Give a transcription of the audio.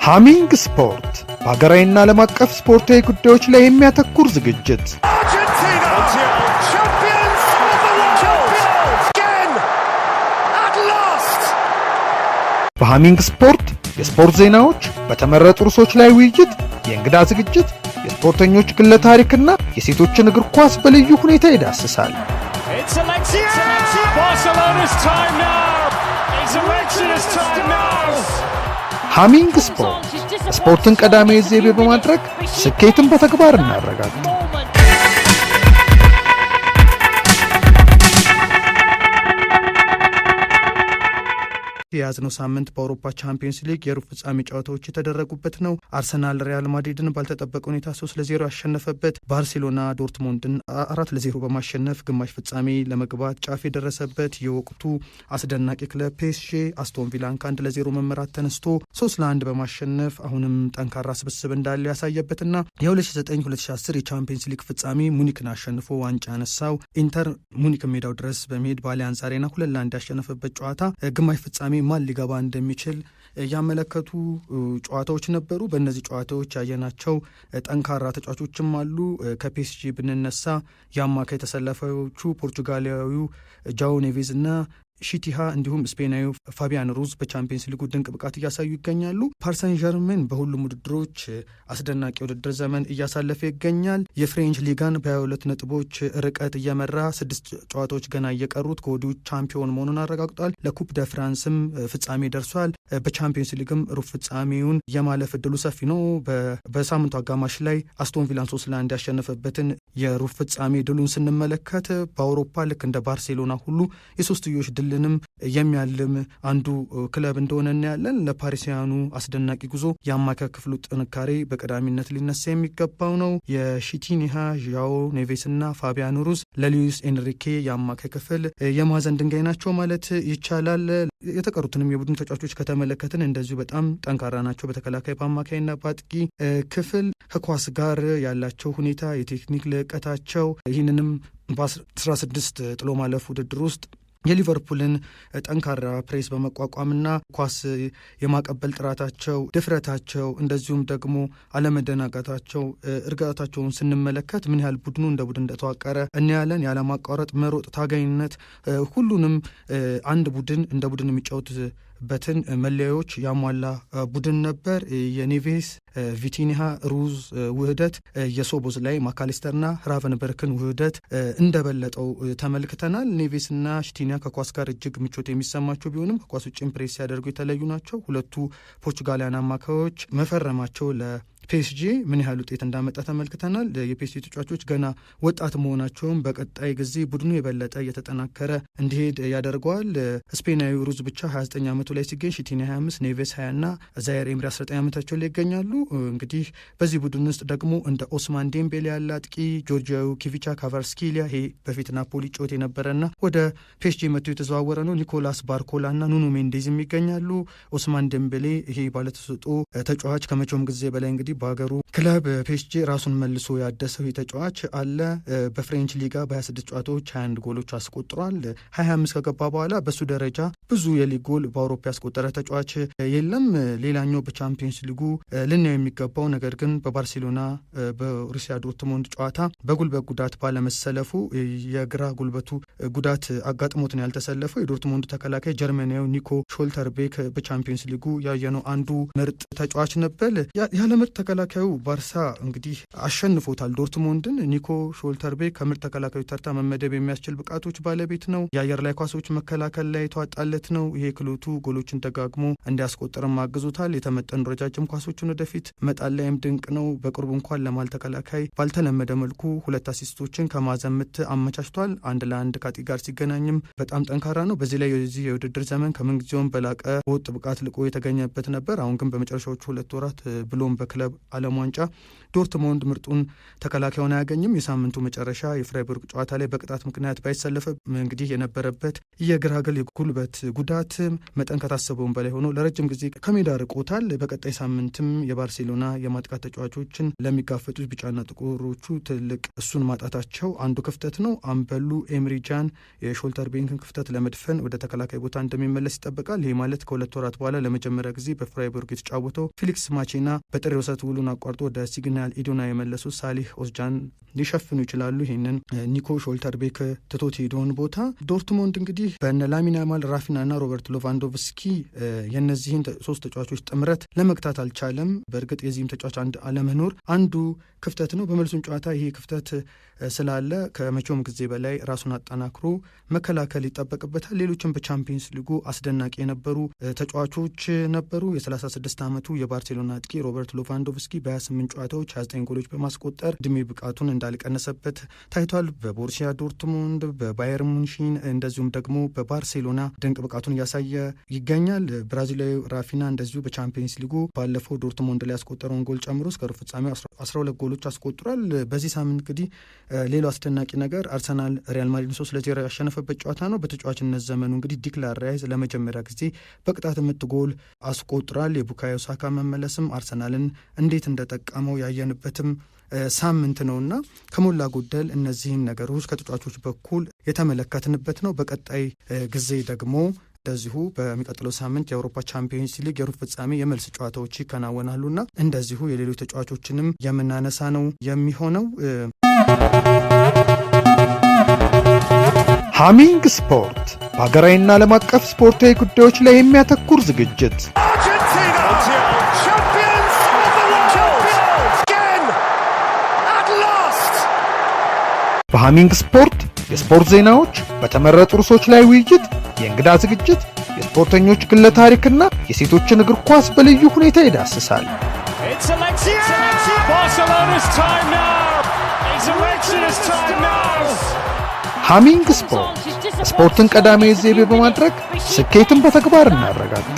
ሃሚንግ ስፖርት በሀገራዊና ዓለም አቀፍ ስፖርታዊ ጉዳዮች ላይ የሚያተኩር ዝግጅት። በሃሚንግ ስፖርት የስፖርት ዜናዎች፣ በተመረጡ ርዕሶች ላይ ውይይት፣ የእንግዳ ዝግጅት፣ የስፖርተኞች ግለ ታሪክና የሴቶችን እግር ኳስ በልዩ ሁኔታ ይዳስሳል። ሃሚንግ ስፖርት ስፖርትን ቀዳሚ ዘይቤ በማድረግ ስኬትን በተግባር እናረጋግጥ። የያዝነው ሳምንት በአውሮፓ ቻምፒየንስ ሊግ የሩብ ፍጻሜ ጨዋታዎች የተደረጉበት ነው። አርሰናል ሪያል ማድሪድን ባልተጠበቀ ሁኔታ 3-0 ያሸነፈበት፣ ባርሴሎና ዶርትሙንድን 4-0 በማሸነፍ ግማሽ ፍጻሜ ለመግባት ጫፍ የደረሰበት፣ የወቅቱ አስደናቂ ክለብ ፒኤስጂ አስቶን ቪላን ከ1-0 መመራት ተነስቶ 3-1 በማሸነፍ አሁንም ጠንካራ ስብስብ እንዳለ ያሳየበትና የ2009-2010 የቻምፒየንስ ሊግ ፍጻሜ ሙኒክን አሸንፎ ዋንጫ ያነሳው ኢንተር ሙኒክ ሜዳው ድረስ በመሄድ በአሊያንዝ አሬና 2-1 ያሸነፈበት ጨዋታ ግማሽ ፍጻሜ ማን ሊገባ እንደሚችል ያመለከቱ ጨዋታዎች ነበሩ። በእነዚህ ጨዋታዎች ያየናቸው ጠንካራ ተጫዋቾችም አሉ። ከፒኤስጂ ብንነሳ የአማካይ ተሰላፊዎቹ ፖርቹጋላዊው ጃኦ ኔቬዝ እና ሺቲሃ እንዲሁም ስፔናዊ ፋቢያን ሩዝ በቻምፒየንስ ሊጉ ድንቅ ብቃት እያሳዩ ይገኛሉ። ፓሪሰን ዠርሜን በሁሉም ውድድሮች አስደናቂ ውድድር ዘመን እያሳለፈ ይገኛል። የፍሬንች ሊጋን በ22 ነጥቦች ርቀት እየመራ 6 ጨዋታዎች ገና እየቀሩት ከወዲሁ ቻምፒዮን መሆኑን አረጋግጧል። ለኩፕ ደ ፍራንስም ፍጻሜ ደርሷል። በቻምፒየንስ ሊግም ሩብ ፍጻሜውን የማለፍ እድሉ ሰፊ ነው። በሳምንቱ አጋማሽ ላይ አስቶን ቪላን 3-1 ያሸነፈበትን የሩብ ፍጻሜ ድሉን ስንመለከት በአውሮፓ ልክ እንደ ባርሴሎና ሁሉ የሶስትዮሽ ድልንም የሚያልም አንዱ ክለብ እንደሆነ እናያለን። ለፓሪሲያኑ አስደናቂ ጉዞ የአማካይ ክፍሉ ጥንካሬ በቀዳሚነት ሊነሳ የሚገባው ነው። የሺቲኒሃ ዣኦ ኔቬስ እና ፋቢያን ሩዝ ለሉዊስ ኤንሪኬ የአማካይ ክፍል የማዕዘን ድንጋይ ናቸው ማለት ይቻላል። የተቀሩትንም የቡድን ተጫዋቾች ከተመለከትን እንደዚሁ በጣም ጠንካራ ናቸው። በተከላካይ በአማካይና በአጥቂ ክፍል ከኳስ ጋር ያላቸው ሁኔታ፣ የቴክኒክ ልዕቀታቸው ይህንንም በ16 ጥሎ ማለፍ ውድድር ውስጥ የሊቨርፑልን ጠንካራ ፕሬስ በመቋቋምና ኳስ የማቀበል ጥራታቸው፣ ድፍረታቸው እንደዚሁም ደግሞ አለመደናገጣቸው፣ እርጋታቸውን ስንመለከት ምን ያህል ቡድኑ እንደ ቡድን እንደተዋቀረ እናያለን። ያለማቋረጥ መሮጥ፣ ታጋይነት፣ ሁሉንም አንድ ቡድን እንደ ቡድን የሚጫወትበትን መለያዎች ያሟላ ቡድን ነበር። የኔቬስ ቪቲኒሃ ሩዝ ውህደት የሶቦዝ ላይ ማካሊስተርና ራቨንበርክን ውህደት እንደበለጠው ተመልክተናል። ኔቬስና ሽቲኒያ ከኳስ ጋር እጅግ ምቾት የሚሰማቸው ቢሆንም ከኳስ ውጭ ፕሬስ ሲያደርጉ የተለዩ ናቸው። ሁለቱ ፖርቹጋሊያን አማካዮች መፈረማቸው ፒኤስጂ ምን ያህል ውጤት እንዳመጣ ተመልክተናል። የፒኤስጂ ተጫዋቾች ገና ወጣት መሆናቸውም በቀጣይ ጊዜ ቡድኑ የበለጠ እየተጠናከረ እንዲሄድ ያደርገዋል። ስፔናዊ ሩዝ ብቻ 29 ዓመቱ ላይ ሲገኝ ሺቲኒ 25፣ ኔቬስ 20 እና ዛይር ኤምሪ 19 ዓመታቸው ላይ ይገኛሉ። እንግዲህ በዚህ ቡድን ውስጥ ደግሞ እንደ ኦስማን ዴምቤሌ ያለ አጥቂ፣ ጆርጂያዊ ኪቪቻ ካቫርስኪሊያ ይሄ በፊት ናፖሊ ጮት የነበረና ወደ ፒኤስጂ መጥቶ የተዘዋወረ ነው። ኒኮላስ ባርኮላ እና ኑኖ ሜንዴዝም ይገኛሉ። ኦስማን ዴምቤሌ ይሄ ባለተሰጥኦ ተጫዋች ከመቼውም ጊዜ በላይ እንግዲህ በሀገሩ ክለብ ፒኤስጂ ራሱን መልሶ ያደሰው ተጫዋች አለ። በፍሬንች ሊጋ በ26 ጨዋታዎች 21 ጎሎች አስቆጥሯል። 25 ከገባ በኋላ በሱ ደረጃ ብዙ የሊግ ጎል በአውሮፓ ያስቆጠረ ተጫዋች የለም። ሌላኛው በቻምፒየንስ ሊጉ ልናየው የሚገባው ነገር ግን በባርሴሎና በሩሲያ ዶርትሙንድ ጨዋታ በጉልበት ጉዳት ባለመሰለፉ የግራ ጉልበቱ ጉዳት አጋጥሞት ነው ያልተሰለፈው የዶርትሙንድ ተከላካይ ጀርመናዊው ኒኮ ሾልተርቤክ በቻምፒየንስ ሊጉ ያየነው አንዱ ምርጥ ተጫዋች ነበር። ያለ ምርጥ ተከላካዩ ባርሳ እንግዲህ አሸንፎታል ዶርትሙንድን። ኒኮ ሾልተርቤክ ከምርጥ ተከላካዩ ተርታ መመደብ የሚያስችል ብቃቶች ባለቤት ነው። የአየር ላይ ኳሶች መከላከል ላይ የተዋጣለት ነው። ይሄ ክሎቱ ጎሎችን ደጋግሞ እንዲያስቆጥርም አግዞታል። የተመጠኑ ረጃጅም ኳሶችን ወደፊት መጣል ላይም ድንቅ ነው። በቅርቡ እንኳን ለማል ተከላካይ ባልተለመደ መልኩ 2 አሲስቶችን ከማዕዘን ምት አመቻችቷል። 1-1 ከአጥቂ ጋር ሲገናኝም በጣም ጠንካራ ነው። በዚህ ላይ የዚህ የውድድር ዘመን ከምንጊዜውም በላቀ በወጥ ብቃት ልቆ የተገኘበት ነበር። አሁን ግን በመጨረሻዎቹ 2 ወራት ብሎም በክለብ ዓለም ዋንጫ ዶርትሞንድ ምርጡን ተከላካዩን አያገኝም። የሳምንቱ መጨረሻ የፍራይቡርግ ጨዋታ ላይ በቅጣት ምክንያት ባይሰለፈ እንግዲህ የነበረበት የግራ እግር የጉልበት ጉዳት መጠን ከታሰበውን በላይ ሆኖ ለረጅም ጊዜ ከሜዳ ርቆታል። በቀጣይ ሳምንትም የባርሴሎና የማጥቃት ተጫዋቾችን ለሚጋፈጡት ቢጫና ጥቁሮቹ ትልቅ እሱን ማጣታቸው አንዱ ክፍተት ነው። አምበሉ ኤምሪ ጃን የሾልተር ቤንክን ክፍተት ለመድፈን ወደ ተከላካይ ቦታ እንደሚመለስ ይጠበቃል። ይህ ማለት ከ2 ወራት በኋላ ለመጀመሪያ ጊዜ በፍራይቡርግ የተጫወተው ፊሊክስ ማቼና በጥር የውሰት ውሉን አቋርጦ ወደ ሲግናል ኢዱና የመለሱት ሳሊህ ኦስጃን ሊሸፍኑ ይችላሉ ይህንን ኒኮ ሾልተር ቤክ ትቶት ሄደውን ቦታ። ዶርትሞንድ እንግዲህ በነ ላሚን ያማል፣ ራፊናና ሮበርት ሌቫንዶቭስኪ የነዚህን 3 ተጫዋቾች ጥምረት ለመግታት አልቻለም። በእርግጥ የዚህም ተጫዋች አለመኖር አንዱ ክፍተት ነው። በመልሱም ጨዋታ ይሄ ክፍተት ስላለ ከመቼውም ጊዜ በላይ ራሱን አጠናክሮ መከላከል ይጠበቅበታል። ሌሎችም በቻምፒየንስ ሊጉ አስደናቂ የነበሩ ተጫዋቾች ነበሩ። የ36 ዓመቱ የባርሴሎና አጥቂ ሮበርት ሌቫንዶቭስኪ በ28 ጨዋታዎች 29 ጎሎች በማስቆጠር እድሜ ብቃቱን እንዳልቀነሰበት ታይቷል። በቦሩሲያ ዶርትሙንድ፣ በባየር ሙንሽን እንደዚሁም ደግሞ በባርሴሎና ድንቅ ብቃቱን እያሳየ ይገኛል። ብራዚላዊ ራፊና እንደዚሁ በቻምፒየንስ ሊጉ ባለፈው ዶርትሙንድ ላይ ያስቆጠረውን ጎል ጨምሮ እስከ ሩብ ፍጻሜው 12 ጎሎች አስቆጥሯል። በዚህ ሳምንት እንግዲህ ሌላው አስደናቂ ነገር አርሰናል ሪያል ማድሪድ 3-0 ያሸነፈበት ጨዋታ ነው። በተጫዋችነት ዘመኑ እንግዲህ ዲክላን ራይስ ለመጀመሪያ ጊዜ በቅጣት ምት ጎል አስቆጥሯል። የቡካዮ ሳካ መመለስም አርሰናልን እንዴት እንደጠቀመው ያየንበትም ሳምንት ነውና ከሞላ ጎደል እነዚህን ነገሮች ከተጫዋቾች በኩል የተመለከትንበት ነው። በቀጣይ ጊዜ ደግሞ እንደዚሁ በሚቀጥለው ሳምንት የአውሮፓ ቻምፒየንስ ሊግ የሩብ ፍጻሜ የመልስ ጨዋታዎች ይከናወናሉና እንደዚሁ የሌሎች ተጫዋቾችንም የምናነሳ ነው የሚሆነው። ሃሚንግ ስፖርት በሀገራዊና ዓለም አቀፍ ስፖርታዊ ጉዳዮች ላይ የሚያተኩር ዝግጅት በሃሚንግ ስፖርት የስፖርት ዜናዎች፣ በተመረጡ ርዕሶች ላይ ውይይት፣ የእንግዳ ዝግጅት፣ የስፖርተኞች ግለ ታሪክና የሴቶችን እግር ኳስ በልዩ ሁኔታ ይዳስሳል። ሃሚንግ ስፖርት ስፖርትን ቀዳሚ ዘይቤ በማድረግ ስኬትን በተግባር እናረጋግጥ።